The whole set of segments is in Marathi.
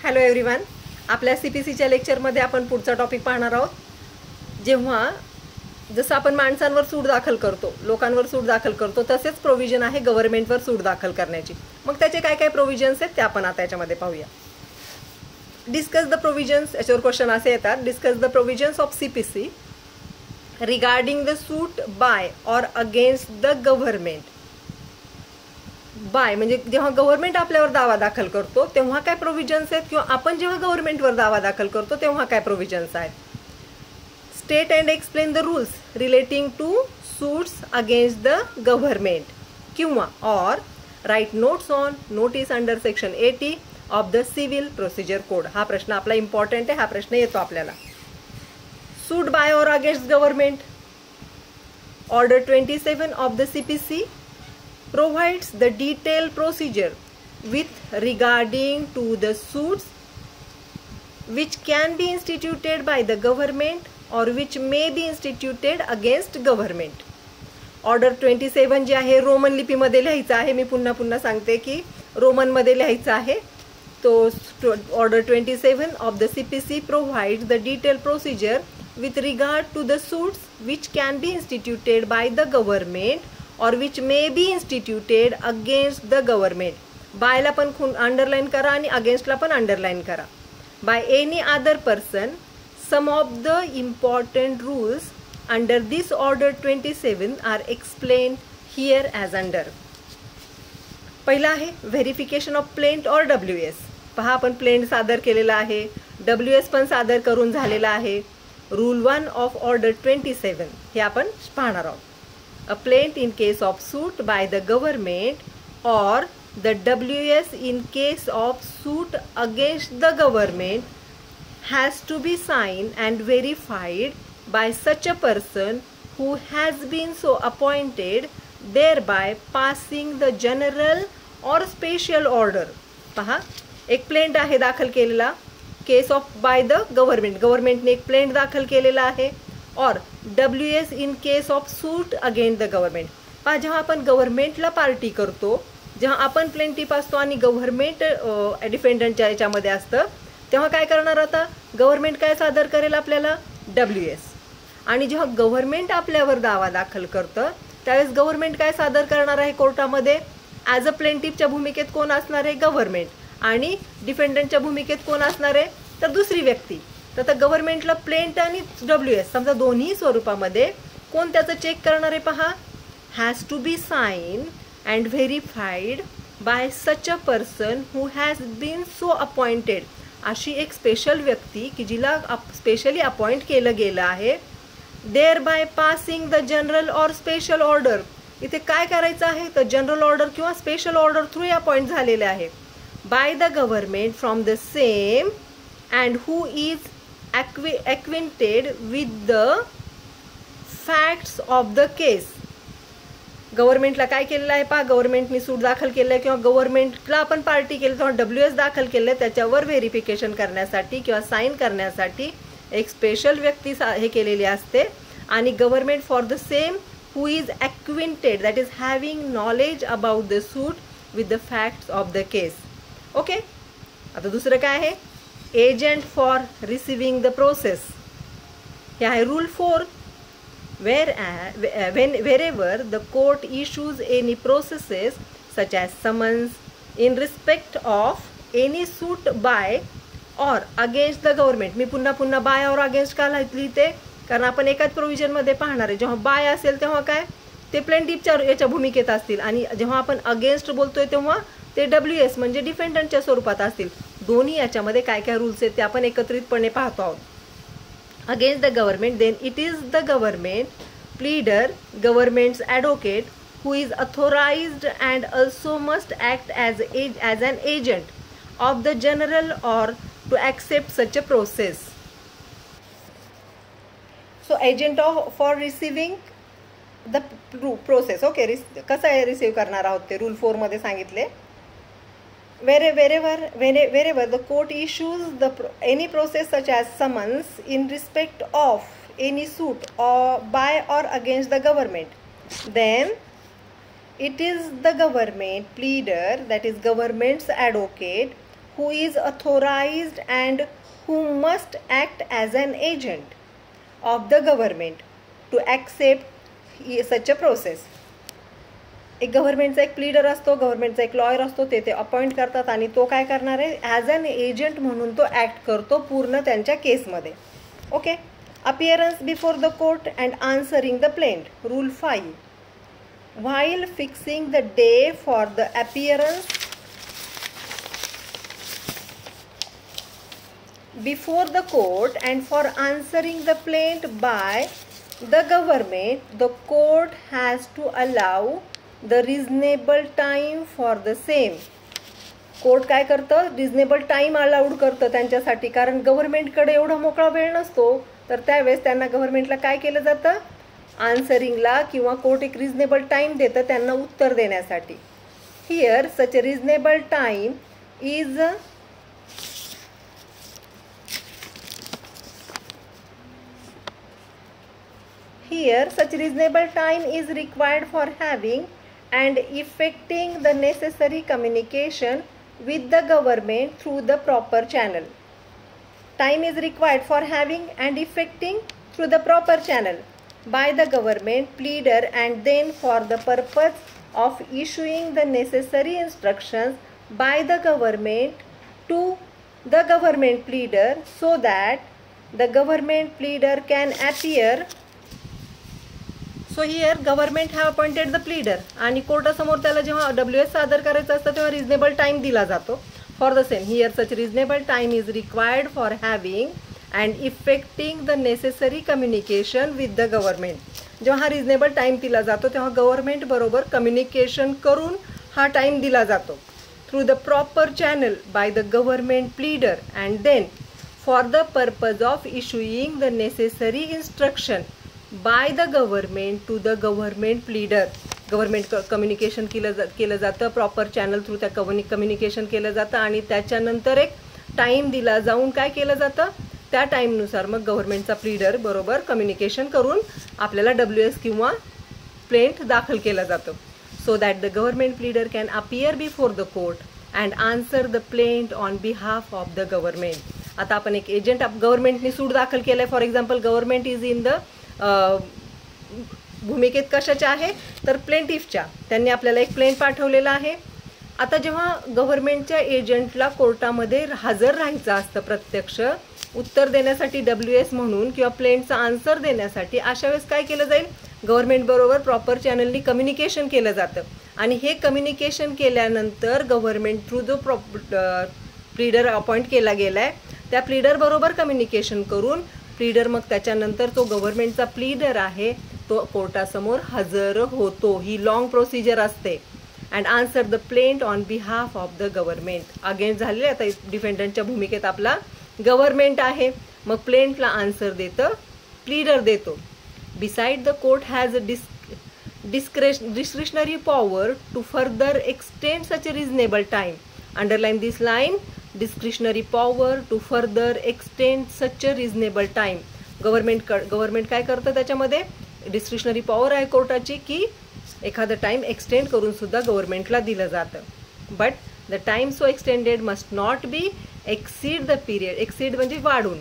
हॅलो एव्हरीवन, आपल्या CPCच्या लेक्चरमध्ये आपण पुढचा टॉपिक पाहणार आहोत. जेव्हा जसं आपण माणसांवर सूट दाखल करतो, लोकांवर सूट दाखल करतो, तसेच प्रोव्हिजन आहे गव्हर्नमेंटवर सूट दाखल करण्याची. मग त्याचे काय काय प्रोव्हिजन्स आहेत ते आपण आता याच्यामध्ये पाहूया. डिस्कस द प्रोव्हिजन्स, याच्यावर क्वेश्चन असे येतात. Discuss the provisions of CPC regarding the suit by or against the government. By म्हणजे जेव्हा गव्हर्नमेंट आपल्यावर दावा दाखल करतो तेव्हा काय प्रोव्हिजन्स आहेत, किंवा आपण जेव्हा गव्हर्नमेंटवर दावा दाखल करतो तेव्हा काय प्रोव्हिजन्स आहेत. State and explain the rules relating to suits against the government, किंवा or write notes on notice under section 80 of the civil procedure code. हा प्रश्न आपला इम्पॉर्टंट आहे, हा प्रश्न येतो आपल्याला. Suit by or against government. Order 27 of the CPC provides the detailed procedure with regarding to the suits which can be instituted by the government or which may be instituted against government. Order 27 जे आहे रोमन लिपीमध्ये लिहायचं आहे. मी पुन्हा पुन्हा सांगते की रोमनमध्ये लिहायचं आहे. तो order 27 of the CPC provides the detailed procedure with regard to the suits which can be instituted by the government or which may be instituted against the government. बायला पण अंडरलाईन करा आणि अगेन्स्टला पण अंडरलाईन करा. by any other person. Some of the important rules under this order 27 are explained here as under. पहिला आहे व्हेरिफिकेशन ऑफ प्लेंट और WS. पहा, आपण प्लेंट सादर केलेला आहे, WS पण सादर करून झालेला आहे. रूल 1 ऑफ ऑर्डर 27 हे आपण पाहणार आहोत. A plaint in case of suit by the government or the WS in case of suit against the government has to be signed and verified by such a person who has been so appointed, thereby passing the general or special order. पहा, एक प्लेंट आहे दाखल केलेला केस ऑफ बाय द गव्हर्नमेंट. गव्हर्नमेंटने एक प्लेंट दाखल केलेला आहे. और WS in case of suit against the government. पहा, जेव्हा आपण गव्हर्नमेंटला पार्टी करतो, जेव्हा आपण प्लेंटिफ असतो आणि गव्हर्नमेंट डिफेंडंटच्या याच्यामध्ये असतं, तेव्हा काय करणार आता गव्हर्नमेंट काय सादर करेल आपल्याला WS. आणि जेव्हा गव्हर्नमेंट आपल्यावर दावा दाखल करतं त्यावेळेस गव्हर्नमेंट काय सादर करणार आहे कोर्टामध्ये. ॲज अ प्लेंटिफच्या भूमिकेत कोण असणार आहे, गव्हर्नमेंट. आणि डिफेंडंटच्या भूमिकेत कोण असणार आहे, तर दुसरी व्यक्ती. तर गव्हर्नमेंटला प्लेंट आणि WS समजा दोन्ही स्वरूपामध्ये कोण त्याचं चेक करणार आहे. पहा, has to be sign and verified by such a person who has been so appointed. अशी एक स्पेशल व्यक्ती की जिला स्पेशली अपॉइंट केलं गेलं आहे. Thereby passing the general or special order. इथे काय करायचं आहे, तर जनरल ऑर्डर किंवा स्पेशल ऑर्डर थ्रू अपॉइंट झालेले आहे. By the government from the same and who is acquainted with the facts of the case. गव्हर्नमेंटला काय केलेलं आहे, पहा, गव्हर्नमेंटनी सूट दाखल केलं आहे किंवा गव्हर्नमेंटला आपण पार्टी केली तेव्हा WS दाखल केलं आहे. त्याच्यावर व्हेरिफिकेशन करण्यासाठी किंवा साईन करण्यासाठी एक स्पेशल व्यक्ती हे केलेली असते. आणि government for the same who is acquainted, that is having knowledge about the suit with the facts of the case. Okay, आता दुसरं काय आहे, agent for receiving the process. हे आहे rule 4. wherever the court issues any processes such as summons in respect of any suit by or against the government. मी पुन्हा पुन्हा बाय और अगेन्स्ट का लिहिते, कारण आपण एकाच प्रोव्हिजनमध्ये पाहणार आहे. जेव्हा बाय असेल तेव्हा काय ते प्लेंटिफच्या याच्या भूमिकेत असतील, आणि जेव्हा आपण अगेन्स्ट बोलतोय तेव्हा ते WS म्हणजे डिफेंडंटच्या स्वरूपात असतील. दोन्ही याच्यामध्ये काय काय रूल्स आहेत ते आपण एकत्रितपणे पाहतो आहोत. Against the government, then it is the government pleader, government's advocate who is authorised and also must act as an agent of the general or to accept such a process. So agent for receiving the process. Okay, कसं आहे रिसिव्ह करणार आहोत ते रूल 4 मध्ये सांगितले. wherever the court issues any process such as summons in respect of any suit or by or against the government, then it is the government pleader, that is government's advocate, who is authorized and who must act as an agent of the government to accept such a process. एक गव्हर्नमेंटचा एक प्लीडर असतो, गव्हर्नमेंटचा एक लॉयर असतो, ते अपॉइंट करतात आणि तो काय करणार आहे, ॲज अन एजंट म्हणून तो ॲक्ट करतो पूर्ण त्यांच्या केसमध्ये. Okay. Appearance before the court and answering the plaint. Rule 5. While fixing the day for the appearance before the court and for answering the plaint by the government, the court has to allow the reasonable time for the same. Court काय करतं, रिजनेबल टाईम अलाउड करतं त्यांच्यासाठी, कारण गव्हर्नमेंटकडे एवढा मोकळा वेळ नसतो. तर त्यावेळेस त्यांना गव्हर्नमेंटला काय केलं जातं, आन्सरिंगला किंवा कोर्ट एक रिजनेबल टाईम देतं त्यांना उत्तर देण्यासाठी. Here such reasonable time is required for having and effecting the necessary communication with the government through the proper channel. Time is required for having and effecting through the proper channel by the government pleader, and then for the purpose of issuing the necessary instructions by the government to the government pleader, so that the government pleader can appear. So here government have appointed the pleader आणि कोर्टासमोर त्याला जेव्हा WS सादर करायचं असतं तेव्हा रिजनेबल टाइम दिला जातो. For the same, here such reasonable time is required for having and effecting the necessary communication with the government. जेव्हा हा रिजनेबल टाइम दिला जातो तेव्हा गव्हर्नमेंट बरोबर कम्युनिकेशन करून हा टाइम दिला जातो. Through the proper channel by the government pleader, and then for the purpose of issuing the necessary instruction by the government to the government pleader. Government communication केलं जातं प्रॉपर चॅनल थ्रू, त्या कम्युनिकेशन केलं जातं आणि त्याच्यानंतर एक टाईम दिला जाऊन काय केलं जातं, त्या टाईमनुसार मग गव्हर्नमेंटचा प्लीडर बरोबर कम्युनिकेशन करून आपल्याला WS किंवा प्लेंट दाखल केलं जातं. So that the government pleader can appear before the court and answer the plaint on behalf of the government. आता आपण एक एजंट गव्हर्नमेंटने सूट दाखल केलं आहे. For example government is in the भूमिकेत कशाच्या आहे तर प्लेंटिफच्या. त्यांनी आपल्याला एक प्लेंट पाठवलेला आहे. आता जेव्हा गव्हर्नमेंटच्या एजंटला कोर्टामध्ये हजर राहायचं असतं प्रत्यक्ष उत्तर देण्यासाठी WS म्हणून किंवा प्लेंटचा आन्सर देण्यासाठी, अशा वेळेस काय केलं जाईल, गव्हर्नमेंट बरोबर प्रॉपर चॅनलनी कम्युनिकेशन केलं जातं आणि हे कम्युनिकेशन केल्यानंतर गव्हर्नमेंट थ्रू जो प्लीडर अपॉइंट केला गेला आहे त्या प्लीडर बरोबर कम्युनिकेशन करून प्लीडर मग त्याच्यानंतर तो गव्हर्नमेंटचा प्लीडर आहे तो कोर्टासमोर हजर होतो. ही लॉंग प्रोसिजर असते. And answer the plaint on behalf of the government. Against झालेले आता डिफेंडंटच्या भूमिकेत आपला गव्हर्नमेंट आहे, मग प्लेंटला आन्सर देतं प्लीडर देतो. Beside the court has discretionary power to further extend such a reasonable time. Underline this line, discretionary power to further extend such a reasonable time. Government काय करतं त्याच्यामध्ये डिस्क्रिशनरी पॉवर आहे कोर्टाची की एखादं टाइम एक्सटेंड करून सुद्धा गव्हर्नमेंटला दिलं जातं. But the time so extended must not be exceed the period. Exceed म्हणजे वाढून.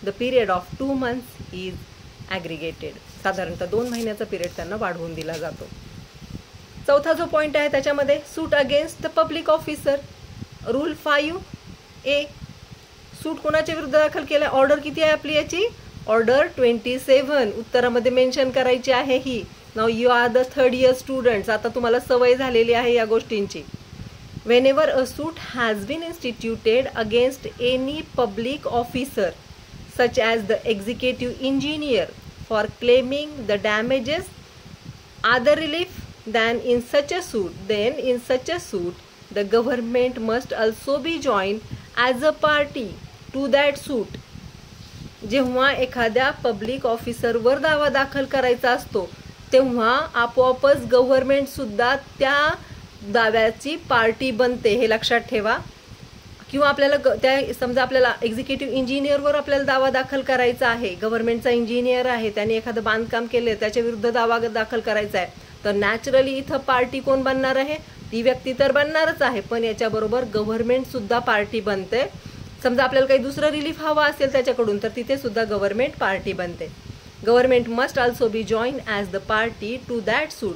The period of 2 months is ॲग्रिगेटेड. साधारणतः 2 महिन्याचा पिरियड त्यांना वाढवून दिला जातो. चौथा जो पॉईंट आहे त्याच्यामध्ये suit against the public officer. Rule 5A. Suit कोणाच्या विरुद्ध दाखल केलं. ऑर्डर किती आहे आपली याची, ऑर्डर 27. उत्तरामध्ये मेन्शन करायची आहे ही. नाव you are the 3rd year students. आता तुम्हाला सवय झालेली आहे या गोष्टींची. Whenever a suit has been instituted against any public officer such as the executive engineer for claiming the damages other relief than in such a suit, then in such a suit the government must also be joined as a party to that suit. जेव्हा एखाद्या पब्लिक ऑफिसरवर दावा दाखल करायचा असतो तेव्हा आपोआपच गव्हर्नमेंट सुद्धा त्या दाव्याची पार्टी बनते, हे लक्षात ठेवा. किंवा आपल्याला त्या समजा आपल्याला एक्झिक्युटिव्ह इंजिनियरवर आपल्याला दावा दाखल करायचा आहे, गव्हर्नमेंटचा इंजिनियर आहे, त्याने एखादं बांधकाम केलं त्याच्या विरुद्ध दावा दाखल करायचा आहे, तर नॅचरली इथं पार्टी कोण बनणार आहे, ती व्यक्ती तर बनणारच आहे, पण याच्याबरोबर गव्हर्नमेंटसुद्धा पार्टी बनते. समजा आपल्याला काही दुसरं रिलीफ हवा असेल त्याच्याकडून, तर तिथे सुद्धा गव्हर्नमेंट पार्टी बनते. Government must also be join as the party to that suit.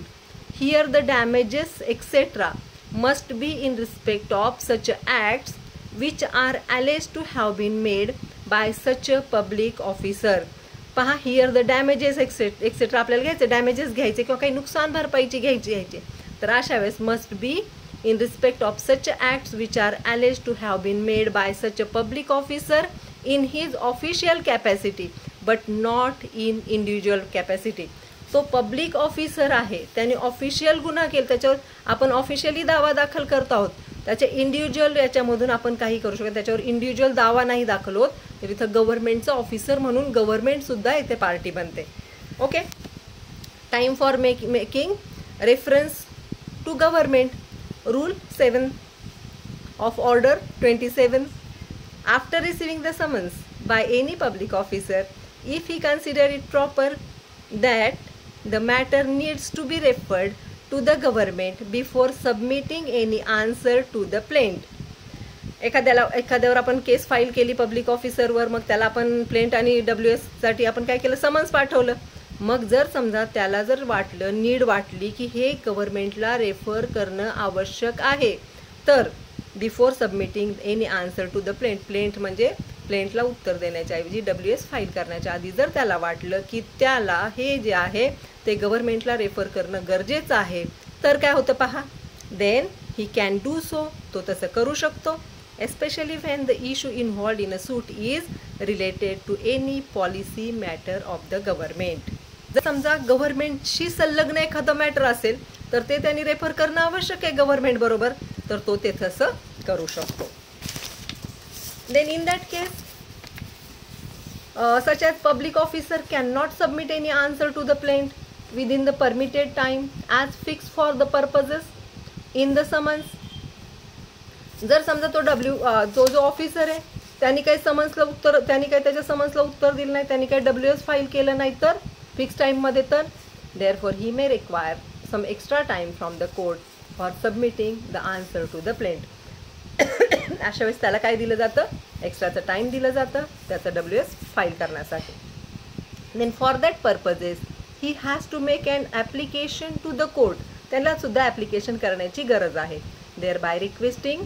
Here the damages etcetera must be in respect of such acts which are alleged to have been made by such a public officer. पहा, हिअर द डॅमेजेस एक्सेट्रा आपल्याला घ्यायचे, डॅमेजेस घ्यायचे किंवा काही नुकसान भरपाईची घ्यायची. तर अशा वेळेस must be in respect of such acts which are alleged to have been made by such a public officer in his official capacity but not in individual capacity. तो पब्लिक ऑफिसर आहे, त्याने ऑफिशियल गुन्हा केला, त्याच्यावर आपण ऑफिशियली दावा दाखल करत आहोत. त्याच्या इंडिव्हिज्युअल याच्यामधून आपण काही करू शकतो, त्याच्यावर इंडिव्हिज्युअल दावा नाही दाखल होत, तर इथं गव्हर्नमेंटचं ऑफिसर म्हणून गव्हर्नमेंटसुद्धा इथे पार्टी बनते. Okay. Time for making reference to government. Rule 7 of Order 27. After receiving the summons by any public officer, if he consider it proper that the matter needs to be referred to the government before submitting any answer to the plaintiff. एखाद्यावर आपण केस फाईल केली पब्लिक ऑफिसरवर, मग त्याला आपण प्लेंट आणि WS साठी आपण काय केलं, समन्स पाठवलं. मग जर समजा त्याला जर वाटलं, नीड वाटली की हे गव्हर्नमेंटला रेफर करणं आवश्यक आहे, तर before submitting any answer to the plaint म्हणजे प्लेंटला उत्तर देण्याच्या ऐवजी WS फाईल करण्याच्या आधी जर त्याला वाटलं की त्याला हे जे आहे ते गव्हर्नमेंटला रेफर करणं गरजेचं आहे, तर काय होतं पहा, then he can do so. तो तसं करू शकतो. especially when the issue involved in a suit is related to any policy matter of the government. जर समजा गव्हर्नमेंटशी संलग्न एखादं मॅटर असेल तर ते त्यांनी रेफर करणं आवश्यक आहे गव्हर्नमेंट बरोबर, तर तो ते तसं करू शकतो. Then in that case such as public officer cannot submit any answer to the plaintiff within the permitted time as fixed for the purposes in the summons. जर समजा तो जो ऑफिसर आहे त्यांनी काही त्याच्या समन्सला उत्तर दिलं नाही, त्यांनी काही WS फाईल केलं नाही तर फिक्स टाईममध्ये, तर therefore he may require some extra time from the court for submitting the answer to the plaint. अशा वेळेस त्याला काय दिलं जातं, एक्स्ट्राचं टाईम दिलं जातं त्याचं WS फाईल करण्यासाठी. Then for that purposes he has to make an application to the court. त्यांना सुद्धा ॲप्लिकेशन करण्याची गरज आहे. Thereby requesting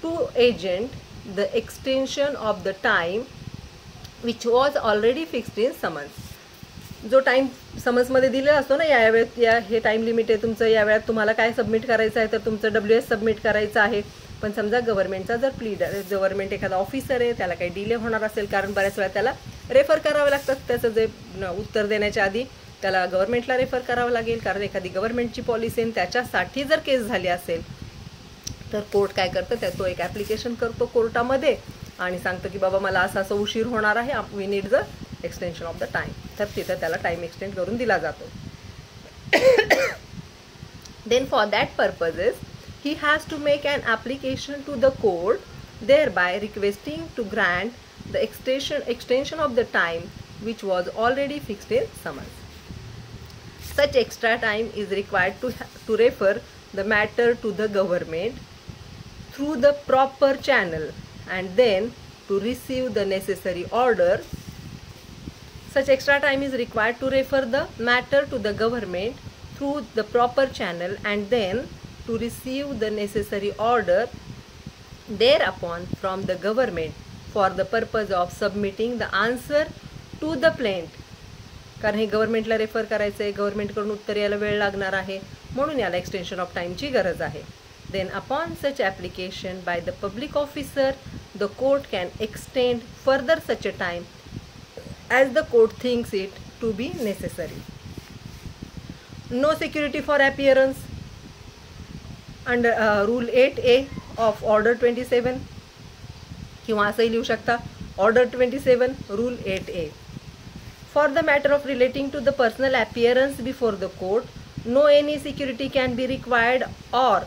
to agent the extension of the time which was already fixed in summons. जो टाईम समन्समध्ये दिलेला असतो ना, हे टाईम लिमिट आहे तुमचं, या वेळात तुम्हाला काय सबमिट करायचं आहे, तर तुमचं WS सबमिट करायचं आहे. पण समजा गव्हर्नमेंटचा जर गव्हर्नमेंट एखादा ऑफिसर आहे, त्याला काही डिले होणार असेल, कारण बऱ्याच वेळा त्याला रेफर करावं लागतं, त्याचं जे उत्तर देण्याच्या आधी त्याला गव्हर्नमेंटला रेफर करावं लागेल, कारण एखादी गव्हर्नमेंटची पॉलिसी आहे, त्याच्यासाठी जर केस झाली असेल तर कोर्ट काय करतं, तो एक ॲप्लिकेशन करतो कोर्टामध्ये आणि सांगतं की बाबा मला असं उशीर होणार आहे, we need the extension of the time. तर तिथं त्याला टाईम एक्सटेंड करून दिला जातो. Then for that purposes he has to make an application to the court thereby requesting to grant the extension of the time which was already fixed in summons. Such extra time is required to refer the matter to the government through the proper channel and then to receive the necessary order. Such extra time is required to refer the matter to the government through the proper channel and then to receive the necessary order thereupon from the government for the purpose of submitting the answer to the plaintiff. कारण हे गव्हर्नमेंटला रेफर करायचं आहे, गव्हर्नमेंटकडून उत्तर यायला वेळ लागणार आहे, म्हणून याला एक्सटेन्शन ऑफ टाईमची गरज आहे. Then upon such application by the public officer the court can extend further such a time as the court thinks it to be necessary. No security for appearance under rule 8A of order 27, किंवा असंही लिहू शकता order 27 rule 8A. For the matter of relating to the personal appearance before the court, no any security can be required or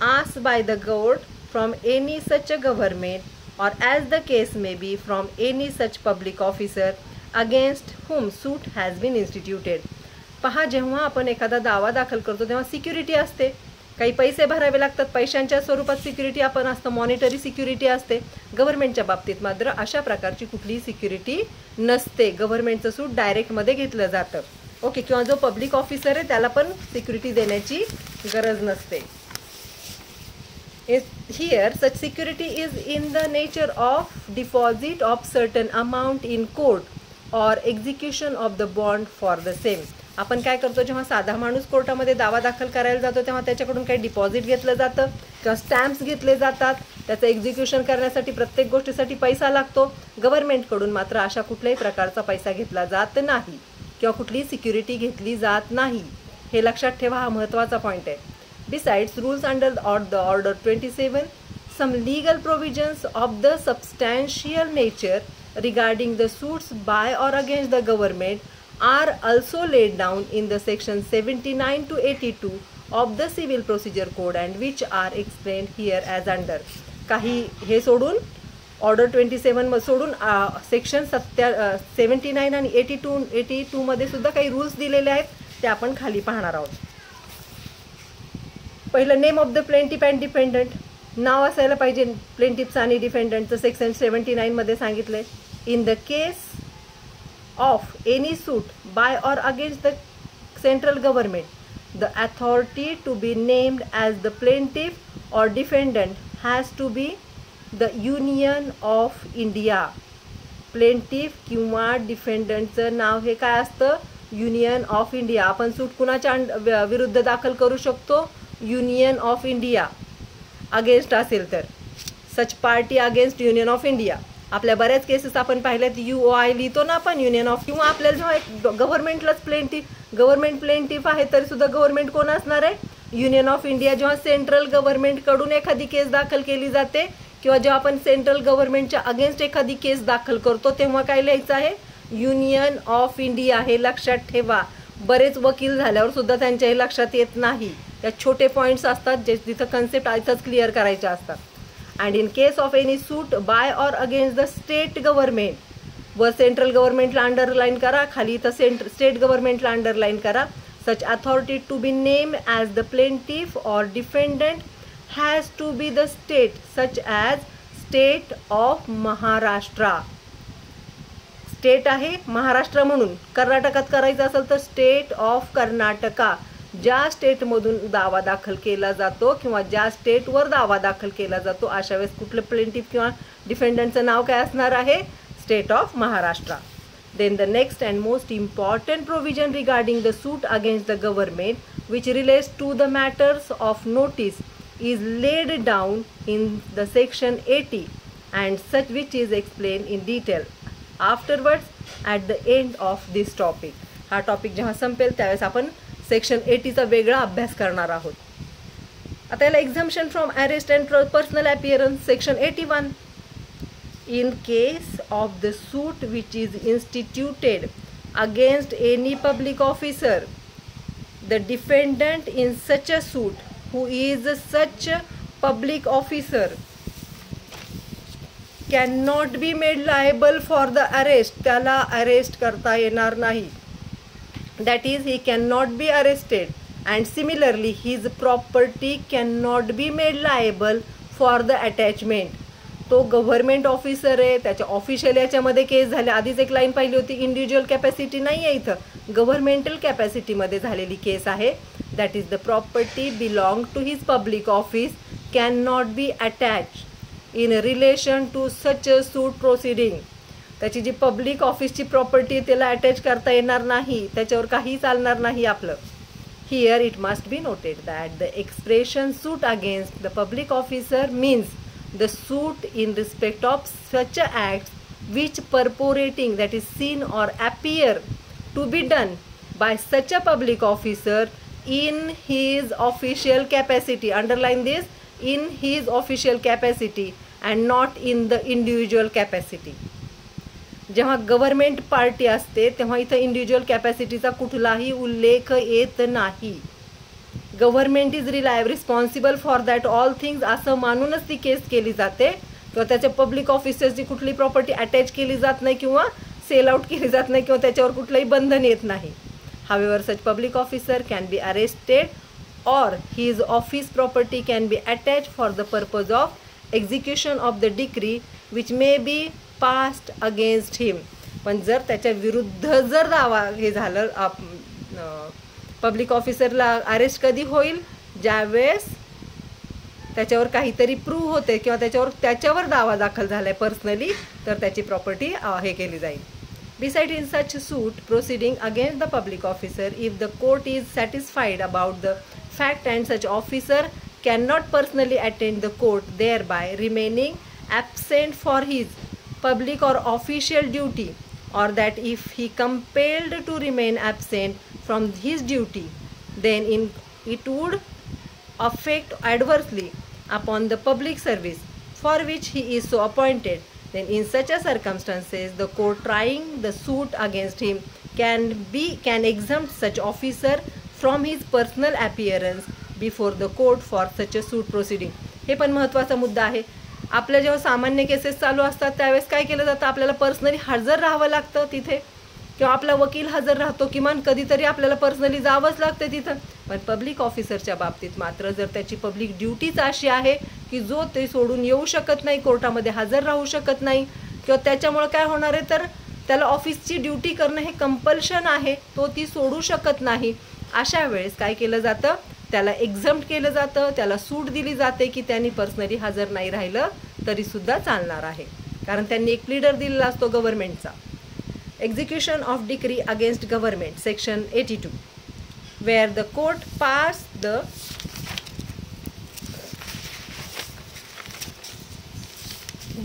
asked by the court from any such a government or as the case may be from any such public officer against whom suit has been instituted. पहा, जेव्हा आपण एखादा दावा दाखल करतो तेव्हा सिक्युरिटी असते काही पैसे भरावे लागतात, पैशांच्या स्वरूपात सिक्युरिटी आपण असतं, मॉनिटरी सिक्युरिटी असते. गव्हर्नमेंटच्या बाबतीत मात्र अशा प्रकारची कुठलीही सिक्युरिटी नसते. गव्हर्नमेंटचं सूट डायरेक्टमध्ये घेतलं जातं. ओके, किंवा जो पब्लिक ऑफिसर आहे त्याला पण सिक्युरिटी देण्याची गरज नसते. Here such security is in the nature of deposit of certain amount in court or execution of the bond for the same. आपण काय करतो, जेव्हा साधा माणूस कोर्टामध्ये दावा दाखल करायला जातो तेव्हा त्याच्याकडून काही डिपॉझिट घेतलं जातं किंवा स्टॅम्प्स घेतले जातात. त्याचं एक्झिक्युशन करण्यासाठी प्रत्येक गोष्टीसाठी पैसा लागतो. गव्हर्नमेंटकडून मात्र अशा कुठल्याही प्रकारचा पैसा घेतला जात नाही किंवा कुठलीही सिक्युरिटी घेतली जात नाही. हे लक्षात ठेवा, हा महत्त्वाचा पॉईंट आहे. Besides rules under the Order 27, some legal provisions of the substantial nature regarding the suits by or against the government are also laid down in the section 79 to 82 of the Civil Procedure Code and which are explained here as under. काही हे सोडून ऑर्डर 27 सोडून सेक्शन 79 आणि 82 मध्ये सुद्धा काही रूल्स दिलेले आहेत, ते आपण खाली पाहणार आहोत. पहिलं, name of the plaintiff and defendant. नाव असायला पाहिजे प्लेंटिफचं आणि डिफेंडंटचं. सेक्शन 79 मध्ये सांगितलंय, in the case of any suit by or against the central government, the authority to be named as the plaintiff or defendant has to be the union of India. Plaintiff किंवा डिफेंडंटचं नाव हे काय असतं, युनियन ऑफ इंडिया. आपण सूट कुणाच्या विरुद्ध दाखल करू शकतो, युनियन ऑफ इंडिया. अगेन्स्ट असेल तर सच party against union of India. आपल्या बऱ्याच केसेस आपण पाहिल्यात, UOI लिहितो ना आपण, युनियन ऑफ. किंवा आपल्याला जेव्हा एक गव्हर्नमेंटलाच गव्हर्नमेंट प्लेंटिफ आहे तरी सुद्धा गव्हर्नमेंट कोण असणार आहे, युनियन ऑफ इंडिया. जेव्हा सेंट्रल गव्हर्नमेंटकडून एखादी केस दाखल केली जाते किंवा जेव्हा आपण सेंट्रल गव्हर्नमेंटच्या अगेन्स्ट एखादी केस दाखल करतो तेव्हा काय लिहायचं आहे, युनियन ऑफ इंडिया. हे लक्षात ठेवा. बरेच वकील झाल्यावर सुद्धा त्यांच्या हे लक्षात येत नाही. त्या छोटे पॉईंट्स असतात जे जिथं कन्सेप्ट इथंच क्लिअर करायच्या असतात. And in case of any suit by or against the state government, वर सेंट्रल गव्हर्नमेंटला अंडरलाईन करा, खाली इथं स्टेट गव्हर्नमेंटला अंडरलाईन करा. Such authority to be name as the plaintiff or defendant has to be the state such as state of Maharashtra. State आहे महाराष्ट्र म्हणून. कर्नाटकात करायचं असेल तर स्टेट ऑफ कर्नाटका. ज्या स्टेटमधून दावा दाखल केला जातो किंवा ज्या स्टेटवर दावा दाखल केला जातो अशा वेळेस कुठलं प्लेंटिफ किंवा डिफेंडंटचं नाव काय असणार आहे, state of Maharashtra. Then the next and most important provision regarding the suit against the government which relates to the matters of notice is laid down in the section 80 and such which is explained in detail afterwards at the end of this topic. हा टॉपिक जेव्हा संपेल त्यावेळेस आपण सेक्शन 80चा वेगळा अभ्यास करणार आहोत. आता याला exemption from arrest and personal appearance. Section 81, in case of the suit which is instituted against any public officer, the defendant in such a suit who is such a public officer cannot be made liable for the arrest. त्याला अरेस्ट करता येणार नाही. That is, he cannot be arrested and similarly his property cannot be made liable for the attachment. तो गव्हर्नमेंट ऑफिसर आहे, त्याच्या ऑफिशियल याच्यामध्ये केस झाले. आधीच एक लाईन पाहिली होती, इंडिव्हिज्युअल कॅपॅसिटी नाही आहे इथं, गव्हर्नमेंटल कॅपॅसिटीमध्ये झालेली केस आहे. That is the property belong to his public office can not be attach in relation to such a suit proceeding. त्याची जी पब्लिक ऑफिसची प्रॉपर्टी त्याला अटॅच करता येणार नाही, त्याच्यावर काही चालणार नाही आपलं. Here it must be noted that the expression suit against the public officer means the suit in respect of such acts which purporting, that is seen or appear to be done by such a public officer in his official capacity. Underline this, in his official capacity and not in the individual capacity. जेव्हा गव्हर्नमेंट पार्टी असते तेव्हा इथं इंडिव्हिज्युअल कॅपॅसिटीचा कुठलाही उल्लेख येत नाही. Government is responsible for that all things असं मानूनच ती केस केली जाते किंवा त्याच्या पब्लिक ऑफिसर्सची कुठली प्रॉपर्टी अटॅच केली जात नाही किंवा सेल आउट केली जात नाही किंवा त्याच्यावर कुठलंही बंधन येत नाही. However such public officer can be arrested or his office property can be attached for the purpose of execution of the decree which may be passed against him. पण जर त्याच्या विरुद्ध जर दावा हे झालं, पब्लिक ऑफिसरला अरेस्ट कधी होईल? ज्यावेळेस त्याच्यावर काहीतरी प्रूव्ह होते किंवा त्याच्यावर दावा दाखल झालाय पर्सनली, तर त्याची प्रॉपर्टी हे केली जाईल. Besides, in such suit proceeding against the public officer, if the court is satisfied about the fact and such officer cannot personally attend the court, thereby remaining absent for his public or official duty, or that if he compelled to remain absent from his duty, then it would affect adversely upon the public service for which he is so appointed, then in such a circumstances the court trying the suit against him can exempt such officer from his personal appearance before the court for such a suit proceeding. हे पण महत्त्वाचा मुद्दा आहे. आपल्या जेव्हा सामान्य केसेस चालू असतात त्यावेळेस काय केलं जातं? आपल्याला पर्सनली हजर राहावं लागतं तिथे, किंवा आपला वकील हजर राहतो, किमान कधीतरी आपल्याला पर्सनली जावंच लागतं तिथं. पण पब्लिक ऑफिसरच्या बाबतीत मात्र जर त्याची पब्लिक ड्युटीच अशी आहे की जो ते सोडून येऊ शकत नाही, कोर्टामध्ये हजर राहू शकत नाही, किंवा त्याच्यामुळे काय होणार आहे तर त्याला ऑफिसची ड्युटी करणं हे कंपल्शन आहे, तो ती सोडू शकत नाही. अशा वेळेस काय केलं जातं? त्याला एक्झम्प्ट केलं जातं, त्याला सूट दिली जाते की त्यांनी पर्सनली हजर नाही राहिलं तरीसुद्धा चालणार आहे, कारण त्यांनी एक प्लीडर दिलेला असतो गव्हर्नमेंटचा. Execution of decree against government, section 82, where the court passed the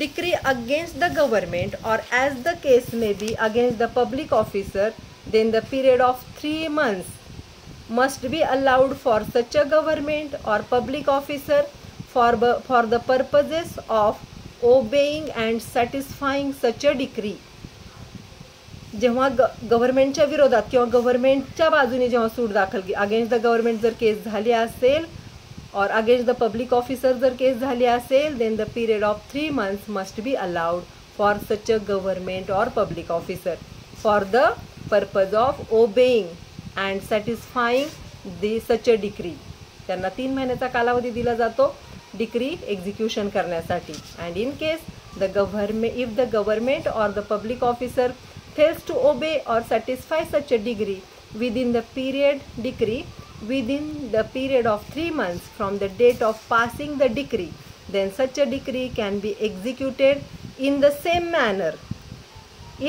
decree against the government, or as the case may be against the public officer, then the period of 3 months must be allowed for such a government or public officer for the purposes of obeying and satisfying such a decree. जेव्हा गव्हर्नमेंटच्या विरोधात किंवा गव्हर्नमेंटच्या बाजूने जेव्हा सूट दाखल की अगेन्स्ट द गव्हर्नमेंट जर केस झाली असेल, और अगेन्स्ट द पब्लिक ऑफिसर जर केस झाली असेल, then the period of 3 months must be allowed for such a government or public officer for the purpose of obeying and satisfying such a decree. त्यांना 3 महिन्याचा कालावधी दिला जातो डिक्री एक्झिक्युशन करण्यासाठी. And in case if the government or the public officer fails to obey or satisfy such a decree within the period of 3 months from the date of passing the decree, then such a decree can be executed in the same manner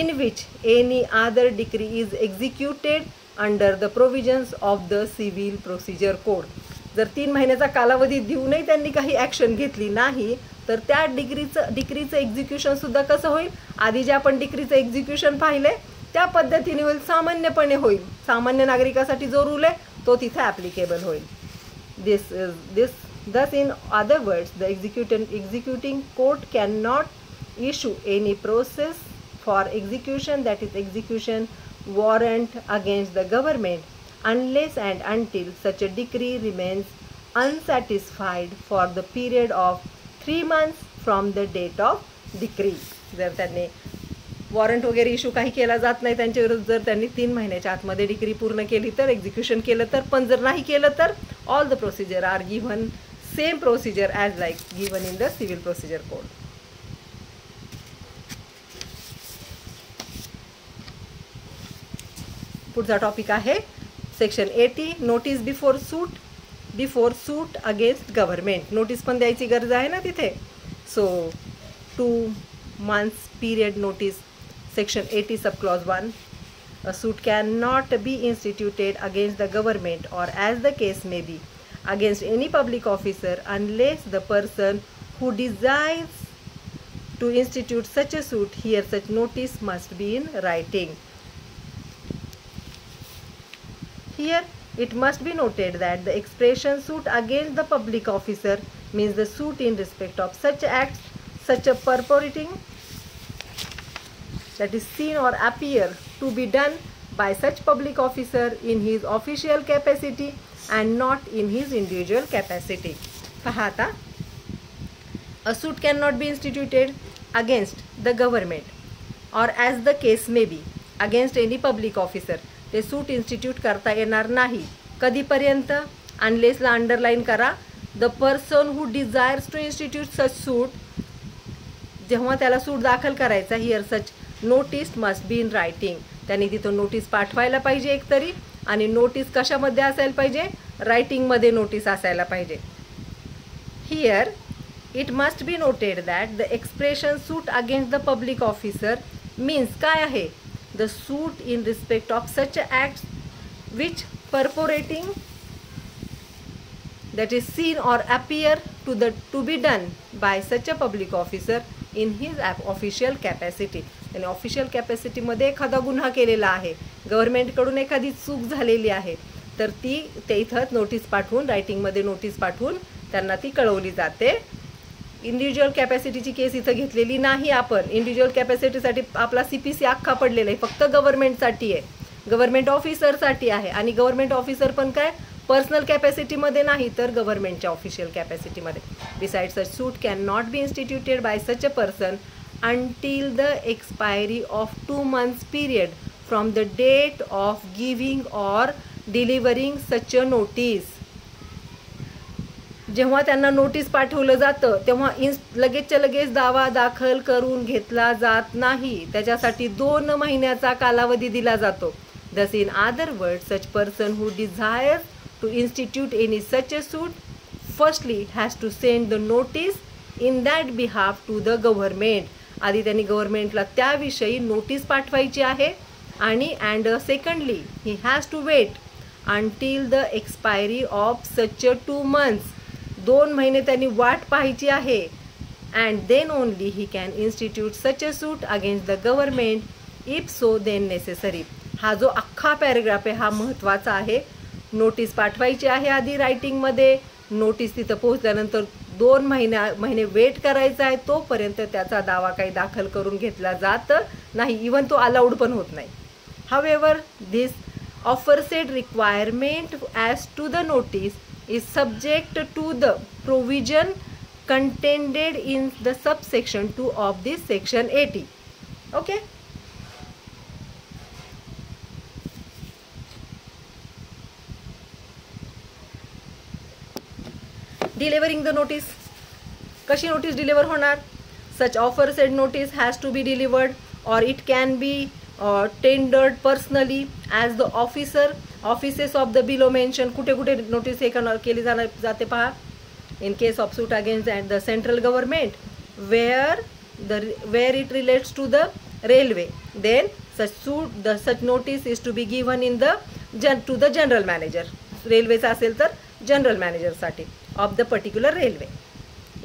in which any other decree is executed under the provisions of the Civil Procedure Code. जर 3 महिन्याचा कालावधी देऊनही त्यांनी काही ॲक्शन घेतली नाही तर त्या डिक्रीचं एक्झिक्युशनसुद्धा कसं होईल? आधी जे आपण डिक्रीचं एक्झिक्युशन पाहिले त्या पद्धतीने होईल, सामान्यपणे होईल. सामान्य नागरिकासाठी जो रूल आहे तो तिथे ॲप्लिकेबल होईल. Thus in other words, the executing court cannot issue any process for execution, that is execution warrant against the government, unless and until such a decree remains unsatisfied for the period of 3 months from the date of decree. जर त्यांनी वॉरंट वगैरे इश्यू काही केला जात नाही त्यांच्या विरुद्ध, जर त्यांनी 3 महिन्याच्या आतमध्ये डिक्री पूर्ण केली तर एक्झिक्युशन केलं तर, पण जर नाही केलं तर all the procedure are given same procedure as like given in the civil procedure code. पुढचा टॉपिक आहे section 80, notice before suit against government. Notice पण द्यायची गरज आहे ना तिथे. So 2 months period notice, section 80 subclause 1. A suit cannot be instituted against the government or as the case may be against any public officer unless the person who desires to institute such a suit here such notice must be in writing. Here it must be noted that the expression suit against the public officer means the suit in respect of such acts, such a purporting that is seen or appear to be done by such public officer in his official capacity and not in his individual capacity. पहा आता, a suit cannot be instituted against the government or as the case may be against any public officer. ते सूट इन्स्टिट्यूट करता येणार नाही. कधीपर्यंत? अनलेसला अंडरलाईन करा. The person who desires to institute such suit, जेव्हा त्याला सूट दाखल करायचा, here such notice must be in writing, त्यांनी तिथं नोटीस पाठवायला पाहिजे एकतरी, आणि नोटीस कशामध्ये असायला पाहिजे, रायटिंगमध्ये नोटीस असायला पाहिजे. Here it must be noted that the expression suit against the public officer means काय आहे, the suit in respect of such acts which purporting that is seen or appear to be done by such a public officer in his official capacity. त्याने ऑफिशियल कॅपॅसिटीमध्ये एखादा गुन्हा केलेला आहे, गव्हर्नमेंटकडून एखादी चूक झालेली आहे, तर ते इथं नोटीस पाठवून, रायटिंगमध्ये नोटीस पाठवून त्यांना ती कळवली जाते. इंडिव्हिज्युअल कॅपॅसिटीची केस इथं घेतलेली नाही आपण. इंडिव्हिज्युअल कॅपॅसिटीसाठी आपला CPC अख्खा पडलेला आहे, फक्त गव्हर्नमेंटसाठी आहे, गव्हर्नमेंट ऑफिसरसाठी आहे. आणि गव्हर्नमेंट ऑफिसर पण काय पर्सनल कॅपॅसिटीमध्ये नाही, तर गव्हर्नमेंटच्या ऑफिशियल कॅपॅसिटीमध्ये. Beside such suit can not be instituted by such a person until the expiry of 2 months period from the date of giving or delivering such a notice. जेव्हा त्यांना नोटीस पाठवलं जातं तेव्हा लगेचच्या लगेच दावा दाखल करून घेतला जात नाही, त्याच्यासाठी 2 महिन्याचा कालावधी दिला जातो. Thus in other words, such person who desires to institute any such a suit firstly has to send the notice in that behalf to the government. आधी त्यांनी गव्हर्नमेंटला त्याविषयी नोटीस पाठवायची आहे, आणि and secondly he has to wait until the expiry of such 2 months. 2 महिने त्यांनी वाट पाहायची आहे. And then only he can institute such a suit against the government if so then necessary. हा जो अख्खा पॅरेग्राफ आहे हा महत्त्वाचा आहे. नोटीस पाठवायची आहे आधी रायटिंगमध्ये, नोटीस तिथं पोहोचल्यानंतर 2 महिने वेट करायचा आहे, तोपर्यंत त्याचा दावा काही दाखल करून घेतला जात नाही, इवन तो अलाउड पण होत नाही. However this aforesaid requirement as to the notice is subject to the provision contended in the subsection 2 of this section 80. Okay. Delivering the notice, कशी नोटीस डिलिव्हर होणार. Such aforesaid notice has to be delivered or it can be tendered personally as the offices of the below mention. कुठे कुठे नोटीस हे केली जाते पहा. In case of suit against the central government where it relates to the railway, then such notice is to be given in to the general manager. रेल्वेचा असेल तर general मॅनेजरसाठी of the particular railway.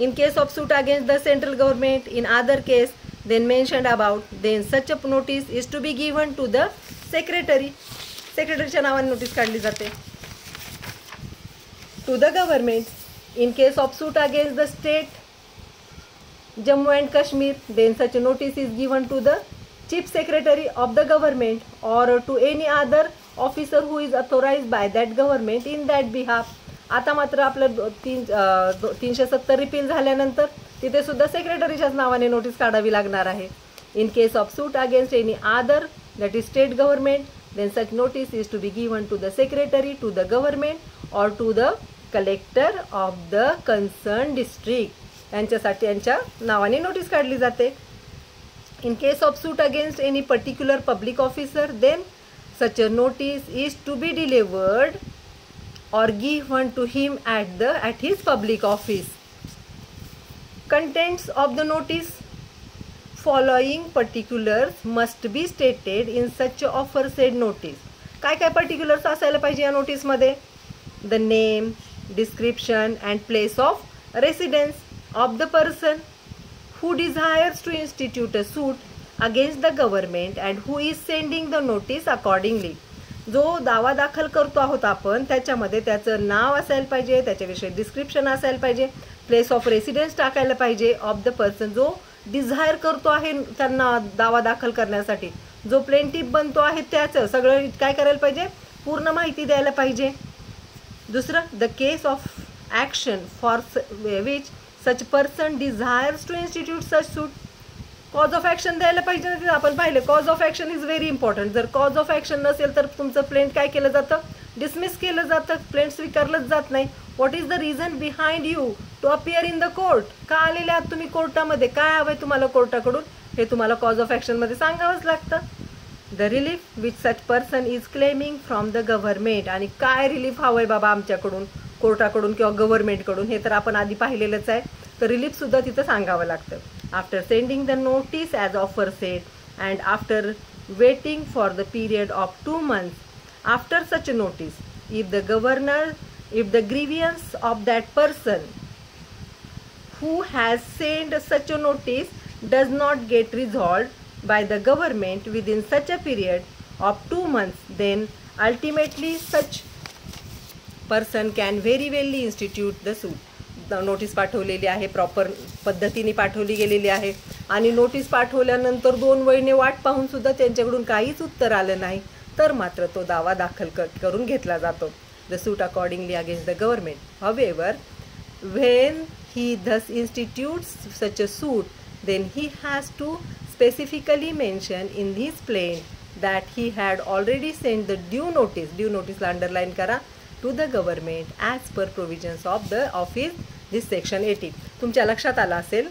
In case of suit against the central government, in other case then mentioned above, then such a notice is to be given to the secretary. सेक्रेटरीच्या नावाने नोटीस काढली जाते. To the government. In case of suit against the state Jammu and Kashmir, then such a notice is given to the chief secretary of the government or to any other officer who is authorized by that government in that behalf. आता मात्र आपलं 370 रिपील झाल्यानंतर तिथे सुद्धा सेक्रेटरीच्याच नावाने नोटीस काढावी लागणार आहे. In case of suit against any other that is state government, then such notice is to be given to the secretary to the government or to the collector of the concern district. यांच्यासाठी यांच्या नावाने नोटीस काढली जाते. In case of suit against any particular public officer, then such a notice is to be delivered or given to him at his public office. Contents of the notice, following particulars must be stated in such aforesaid notice. काय काय particulars असायला पाहिजे या नोटीसमध्ये. The name, description and place of residence of the person who desires to institute a suit against the government and who is sending the notice accordingly. जो दावा दाखल करतो आहोत आपण त्याच्यामध्ये त्याचं नाव असायला पाहिजे, त्याच्याविषयी डिस्क्रिप्शन असायला पाहिजे, प्लेस ऑफ रेसिडेन्स टाकायला पाहिजे ऑफ द पर्सन जो डिझायर करतो आहे त्यांना दावा दाखल करण्यासाठी, जो प्लेंटिफ बनतो आहे त्याचं सगळं काय करायला पाहिजे, पूर्ण माहिती द्यायला पाहिजे. दुसरं, the case of action for which such person desires to institute such suit. Cause of action द्यायला पाहिजे ना. आपण पाहिलं cause of action is very important. जर कॉज ऑफ ॲक्शन नसेल तर तुमचं प्लेंट काय केलं जातं, डिसमिस केलं जातं, प्लेंट स्वीकारलंच जात नाही. What is the reason behind you to appear in the court? का आलेले आहात तुम्ही कोर्टामध्ये? काय हवंय तुम्हाला कोर्टाकडून? हे तुम्हाला कॉज ऑफ ॲक्शनमध्ये सांगावंच लागतं. The relief which such person is claiming from the government. आणि काय रिलीफ हवंय बाबा आमच्याकडून, कोर्टाकडून किंवा गव्हर्नमेंटकडून, हे तर आपण आधी पाहिलेलंच आहे. तर रिलीफसुद्धा तिथं सांगावं लागतं. After sending the notice as offer sed and after waiting for the period of 2 months after such a notice, if the grievance of that person who has sent such a notice does not get resolved by the government within such a period of 2 months, then ultimately such person can very well institute the suit. Notice पाठवलेली आहे, प्रॉपर पद्धतीने पाठवली गेलेली आहे आणि नोटीस पाठवल्यानंतर 2 महिने वाट पाहून सुद्धा त्यांच्याकडून काहीच उत्तर आलं नाही तर मात्र तो दावा दाखल करून घेतला जातो. The suit accordingly against the government. However when he thus institutes such a suit, then he has to specifically mention in his plaint that he had already sent the due notice ला अंडरलाईन करा, to the government as per provisions of this section 18. तुमच्या लक्षात आला असेल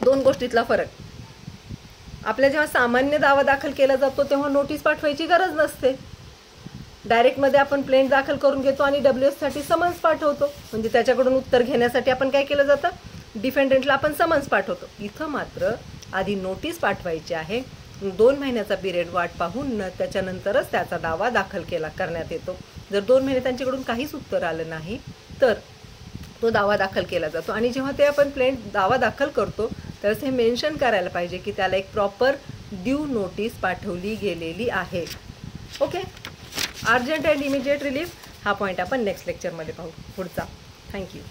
2 गोष्टीतला फरक. आपल्या जेव्हा सामान्य दावा दाखल केला जातो तेव्हा नोटीस पाठवायची गरज नसते. डायरेक्टमध्ये आपण प्लेंट दाखल करून घेतो आणि WS साठी समन्स पाठवतो. म्हणजे त्याच्याकडून उत्तर घेण्यासाठी आपण काय केलं जातं, डिफेंडंटला आपण समन्स पाठवतो. इथं मात्र आधी नोटीस पाठवायची आहे, 2 महिन्याचा पिरियड वाट पाहून त्याच्यानंतरच त्याचा दावा दाखल करण्यात येतो. जर 2 महिने त्यांच्याकडून काहीच उत्तर आलं नाही तर तो दावा दाखल केला जातो. आणि जेव्हा ते आपण दावा दाखल करतो त्यावेळेस हे मेन्शन करायला पाहिजे की त्याला एक प्रॉपर ड्यू नोटीस पाठवली गेलेली आहे. Okay, urgent and immediate relief हा पॉईंट आपण नेक्स्ट लेक्चरमध्ये पाहू पुढचा. थँक्यू.